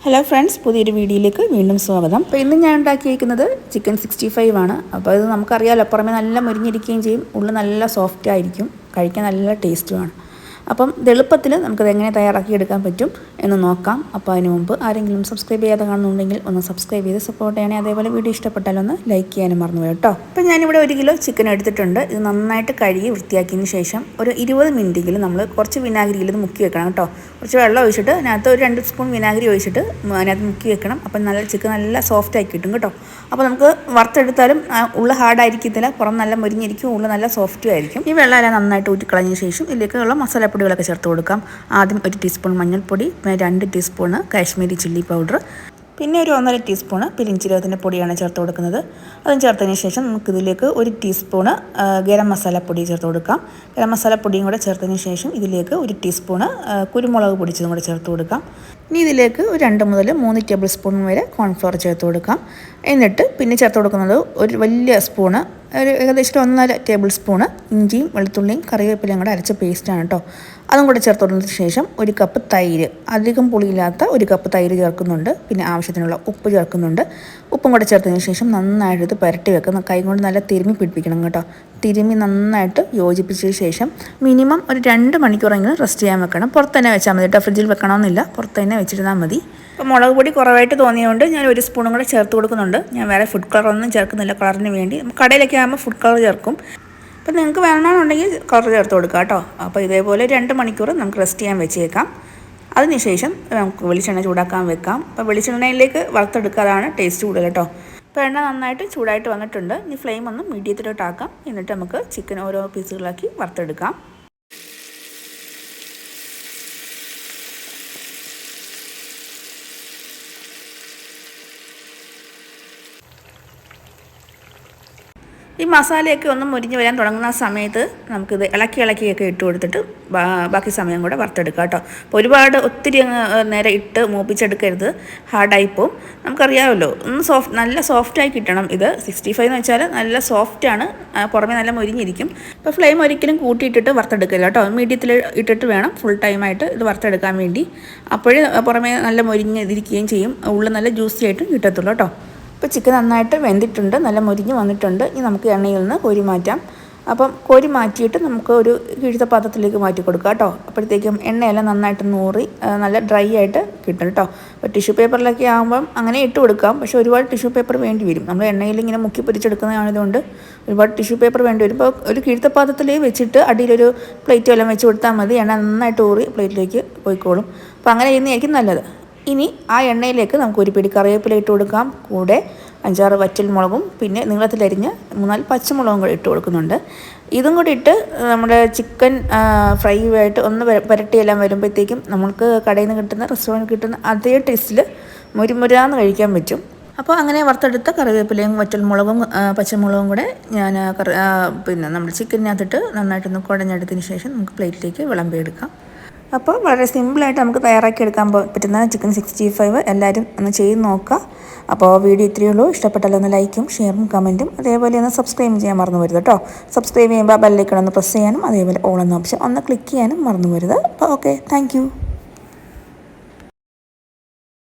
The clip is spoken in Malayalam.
ഹലോ ഫ്രണ്ട്സ്, പുതിയൊരു വീഡിയോയിലേക്ക് വീണ്ടും സ്വാഗതം. അപ്പോൾ ഇന്ന് ഞാൻ ഉണ്ടാക്കിയിരിക്കുന്നത് ചിക്കൻ 65 ആണ്. അപ്പോൾ ഇത് നമുക്കറിയാമല്ലോ, പുറമേ നല്ല മുരിഞ്ഞിരിക്കുകയും ചെയ്യും, ഉള്ളിൽ നല്ല സോഫ്റ്റ് ആയിരിക്കും, കഴിക്കാൻ നല്ല ടേസ്റ്റുമാണ്. അപ്പം ഇത് എളുപ്പത്തിൽ നമുക്കത് എങ്ങനെ തയ്യാറാക്കിയെടുക്കാൻ പറ്റും എന്ന് നോക്കാം. അപ്പോൾ അതിന് മുമ്പ് ആരെങ്കിലും സബ്സ്ക്രൈബ് ചെയ്യാതെ കാണുന്നുണ്ടെങ്കിൽ ഒന്ന് സബ്സ്ക്രൈബ് ചെയ്ത് സപ്പോർട്ട് ചെയ്യണേ. അതേപോലെ വീഡിയോ ഇഷ്ടപ്പെട്ടാലൊന്ന് ലൈക്ക് ചെയ്യാനും മറന്നു പോയി കേട്ടോ. അപ്പോൾ ഞാനിവിടെ 1 കിലോ ചിക്കൻ എടുത്തിട്ടുണ്ട്. ഇത് നന്നായിട്ട് കഴുകി വൃത്തിയാക്കിയതിന് ശേഷം ഒരു 20 മിനിറ്റെങ്കിലും നമ്മൾ കുറച്ച് വിനാഗിരിയിൽ ഇത് മുക്കി വെക്കണം കേട്ടോ. കുറച്ച് വെള്ളം ഒഴിച്ചിട്ട് അതിനകത്ത് ഒരു 2 സ്പൂൺ വിനാഗിരി ഒഴിച്ചിട്ട് അതിനകത്ത് മുക്കി വെക്കണം. അപ്പം നല്ല ചിക്കൻ നല്ല സോഫ്റ്റ് ആക്കി കിട്ടും കേട്ടോ. അപ്പോൾ നമുക്ക് വറുത്തെടുത്താലും ഉള്ള ഹാർഡായിരിക്കത്തില്ല, പുറം നല്ല മുരിഞ്ഞിരിക്കും, ഉള്ള നല്ല സോഫ്റ്റും ആയിരിക്കും. ഈ വെള്ളം എല്ലാം നന്നായിട്ട് ഊറ്റിക്കളഞ്ഞ ശേഷം ഇതിലേക്കുള്ള മസാലപ്പൊടികളൊക്കെ ചേർത്ത് കൊടുക്കാം. ആദ്യം 1 ടീസ്പൂൺ മഞ്ഞൾപ്പൊടി, പിന്നെ 2 ടീസ്പൂണ് കാശ്മീരി ചില്ലി പൗഡർ, പിന്നെ ഒരു 1.5 ടീസ്പൂണ് പെരിഞ്ചീരകത്തിൻ്റെ പൊടിയാണ് ചേർത്ത് കൊടുക്കുന്നത്. അതും ചേർത്തതിന് ശേഷം നമുക്കിതിലേക്ക് 1 ടീസ്പൂണ് ഗരം മസാലപ്പൊടി ചേർത്ത് കൊടുക്കാം. ഗരം മസാലപ്പൊടിയും കൂടെ ചേർത്തതിന് ശേഷം ഇതിലേക്ക് 1 ടീസ്പൂണ് കുരുമുളക് പൊടിച്ചതും കൂടെ ചേർത്ത് കൊടുക്കാം. ഇനി ഇതിലേക്ക് ഒരു 2 മുതൽ 3 ടേബിൾ സ്പൂൺ വരെ കോൺഫ്ലവർ ചേർത്ത് കൊടുക്കാം. എന്നിട്ട് പിന്നെ ചേർത്ത് കൊടുക്കുന്നത് ഒരു വലിയ സ്പൂണ്, ഒരു ഏകദേശം 1.5 ടേബിൾ സ്പൂണ് ഇഞ്ചിയും വെളുത്തുള്ളിയും കറിവേപ്പിലയും കൂടെ അരച്ച പേസ്റ്റാണ് കേട്ടോ. അതും കൂടെ ചേർത്ത് കൊടുത്തതിന് ശേഷം 1 കപ്പ് തൈര്, അധികം പുളിയില്ലാത്ത 1 കപ്പ് തൈര് ചേർക്കുന്നുണ്ട്. പിന്നെ ആവശ്യത്തിനുള്ള ഉപ്പ് ചേർക്കുന്നുണ്ട്. ഉപ്പും കൂടെ ചേർത്തതിന് ശേഷം നന്നായിട്ട് ഇത് പുരട്ടി വെക്കുന്ന, കൈ കൊണ്ട് നല്ല തിരുമ്മി പിടിപ്പിക്കണം കേട്ടോ. തിരുമ്മി നന്നായിട്ട് യോജിപ്പിച്ചതിന് ശേഷം മിനിമം ഒരു 2 മണിക്കൂറെങ്കിലും റെസ്റ്റ് ചെയ്യാൻ വെക്കണം. പുറത്ത് തന്നെ വെച്ചാൽ മതി കേട്ടോ, ഫ്രിഡ്ജിൽ വെക്കണമെന്നില്ല, പുറത്ത് തന്നെ വെച്ചിരുന്നാൽ മതി. അപ്പോൾ മുളക് പൊടി കുറവായിട്ട് തോന്നിയതുകൊണ്ട് ഞാൻ 1 സ്പൂണും കൂടെ ചേർത്ത് കൊടുക്കുന്നുണ്ട്. ഞാൻ വേറെ ഫുഡ് കളറൊന്നും ചേർക്കുന്നില്ല, കളറിന് വേണ്ടി. കടയിലൊക്കെ ആകുമ്പോൾ ഫുഡ് കളർ ചേർക്കും. അപ്പോൾ നിങ്ങൾക്ക് വേണമെന്നുണ്ടെങ്കിൽ കളർ ചേർത്ത് കൊടുക്കുക കേട്ടോ. അപ്പോൾ ഇതേപോലെ 2 മണിക്കൂർ നമുക്ക് റെസ്റ്റ് ചെയ്യാൻ വെച്ചേക്കാം. അതിനുശേഷം നമുക്ക് വെളിച്ചെണ്ണ ചൂടാക്കാൻ വെക്കാം. അപ്പോൾ വെളിച്ചെണ്ണയിലേക്ക് വറുത്തെടുക്കാതാണ് ടേസ്റ്റ് കൂടുതൽ കേട്ടോ. അപ്പോൾ എണ്ണ നന്നായിട്ട് ചൂടായിട്ട് വന്നിട്ടുണ്ട്. ഇനി ഫ്ലെയിം ഒന്ന് മീഡിയത്തിലോട്ടാക്കാം. എന്നിട്ട് നമുക്ക് ചിക്കൻ ഓരോ പീസുകളാക്കി വറുത്തെടുക്കാം. ഈ മസാലയൊക്കെ ഒന്ന് മുരിഞ്ഞ് വരാൻ തുടങ്ങുന്ന സമയത്ത് നമുക്കിത് ഇളക്കിയൊക്കെ ഇട്ട് കൊടുത്തിട്ട് ബാക്കി സമയം കൂടെ വറുത്തെടുക്കാം കേട്ടോ. അപ്പോൾ ഒരുപാട് ഒത്തിരി നേരം ഇട്ട് മൂപ്പിച്ചെടുക്കരുത്, ഹാർഡായിപ്പോവും. നമുക്കറിയാമല്ലോ, നല്ല സോഫ്റ്റായി കിട്ടണം. ഇത് 65 എന്ന് വെച്ചാൽ നല്ല സോഫ്റ്റാണ്, പുറമേ നല്ല മുരിഞ്ഞിരിക്കും. അപ്പോൾ ഫ്ലെയിം ഒരിക്കലും കൂട്ടിയിട്ടിട്ട് വറുത്തെടുക്കില്ല കേട്ടോ. മീഡിയത്തിൽ ഇട്ടിട്ട് വേണം ഫുൾ ടൈമായിട്ട് ഇത് വറുത്തെടുക്കാൻ വേണ്ടി. അപ്പോഴേ പുറമേ നല്ല മുരിഞ്ഞിരിക്കുകയും ചെയ്യും, ഉള്ളിൽ നല്ല ജ്യൂസി ആയിട്ടും കിട്ടത്തുള്ളൂ കേട്ടോ. ഇപ്പോൾ ചിക്കൻ നന്നായിട്ട് വെന്തിട്ടുണ്ട്, നല്ല മുരിഞ്ഞ് വന്നിട്ടുണ്ട്. ഇനി നമുക്ക് എണ്ണയിൽ നിന്ന് കോരി മാറ്റാം. അപ്പം കോരി മാറ്റിയിട്ട് നമുക്ക് ഒരു കിഴുത്ത പാത്രത്തിലേക്ക് മാറ്റി കൊടുക്കാം കേട്ടോ. അപ്പോഴത്തേക്കും എണ്ണയെല്ലാം നന്നായിട്ട് നൂറി നല്ല ഡ്രൈ ആയിട്ട് കിട്ടും കേട്ടോ. അപ്പോൾ ടിഷ്യൂ പേപ്പറിലൊക്കെ ആകുമ്പം അങ്ങനെ ഇട്ട് കൊടുക്കാം, പക്ഷേ ഒരുപാട് ടിഷ്യൂ പേപ്പർ വേണ്ടി വരും. നമ്മൾ എണ്ണയിൽ ഇങ്ങനെ മുക്കി പൊരിച്ചെടുക്കുന്നതായതുകൊണ്ട് ഒരുപാട് ടിഷ്യൂ പേപ്പർ വേണ്ടി വരും. ഇപ്പോൾ ഒരു കിഴുത്ത പാത്രത്തിൽ വെച്ചിട്ട് അടിയിലൊരു പ്ലേറ്റ് എല്ലാം വെച്ച് കൊടുത്താൽ മതി. എണ്ണ നന്നായിട്ട് ഊറി പ്ലേറ്റിലേക്ക് പോയിക്കോളും. അപ്പോൾ അങ്ങനെ ചെയ്യുന്നതായിരിക്കും നല്ലത്. ഇനി ആ എണ്ണയിലേക്ക് നമുക്ക് 1 പിടി കറിവേപ്പില ഇട്ട് കൊടുക്കാം. കൂടെ 5-6 വറ്റൽ മുളകും പിന്നെ നീളത്തിലരിഞ്ഞ് 3-4 പച്ചമുളകും കൂടെ ഇട്ട് കൊടുക്കുന്നുണ്ട്. ഇതും കൂടി ഇട്ട് നമ്മുടെ ചിക്കൻ ഫ്രൈ ആയിട്ട് ഒന്ന് പുരട്ടിയെല്ലാം വരുമ്പോഴത്തേക്കും നമുക്ക് കടയിൽ നിന്ന് കിട്ടുന്ന, റെസ്റ്റോറൻറ്റിൽ കിട്ടുന്ന അതേ ടേസ്റ്റിൽ മുരിമുരാന്ന് കഴിക്കാൻ പറ്റും. അപ്പോൾ അങ്ങനെ വറുത്തെടുത്ത കറിവേപ്പിലയും വറ്റൽമുളകും പച്ചമുളകും കൂടെ ഞാൻ പിന്നെ നമ്മുടെ ചിക്കനകത്തിട്ട് നന്നായിട്ടൊന്ന് കുടഞ്ഞെടുത്തതിന് ശേഷം നമുക്ക് പ്ലേറ്റിലേക്ക് വിളമ്പിയെടുക്കാം. അപ്പോൾ വളരെ സിമ്പിളായിട്ട് നമുക്ക് തയ്യാറാക്കിയെടുക്കാൻ പറ്റുന്ന ചിക്കൻ 65 എല്ലാവരും ഒന്ന് ചെയ്ത് നോക്കുക. അപ്പോൾ വീഡിയോ ഇത്രയേ ഉള്ളൂ. ഇഷ്ടപ്പെട്ടാൽ ഒന്ന് ലൈക്കും ഷെയറും കമൻറ്റും അതേപോലെ ഒന്ന് സബ്സ്ക്രൈബ് ചെയ്യാൻ മറന്നു വരുത് കേട്ടോ. സബ്സ്ക്രൈബ് ചെയ്യുമ്പോൾ ബെല്ലൈക്കൺ ഒന്ന് പ്രസ് ചെയ്യാനും അതേപോലെ ഓൾ എന്ന ഓപ്ഷൻ ഒന്ന് ക്ലിക്ക് ചെയ്യാനും മറന്നു വരുത്. അപ്പോൾ ഓക്കെ, താങ്ക് യു.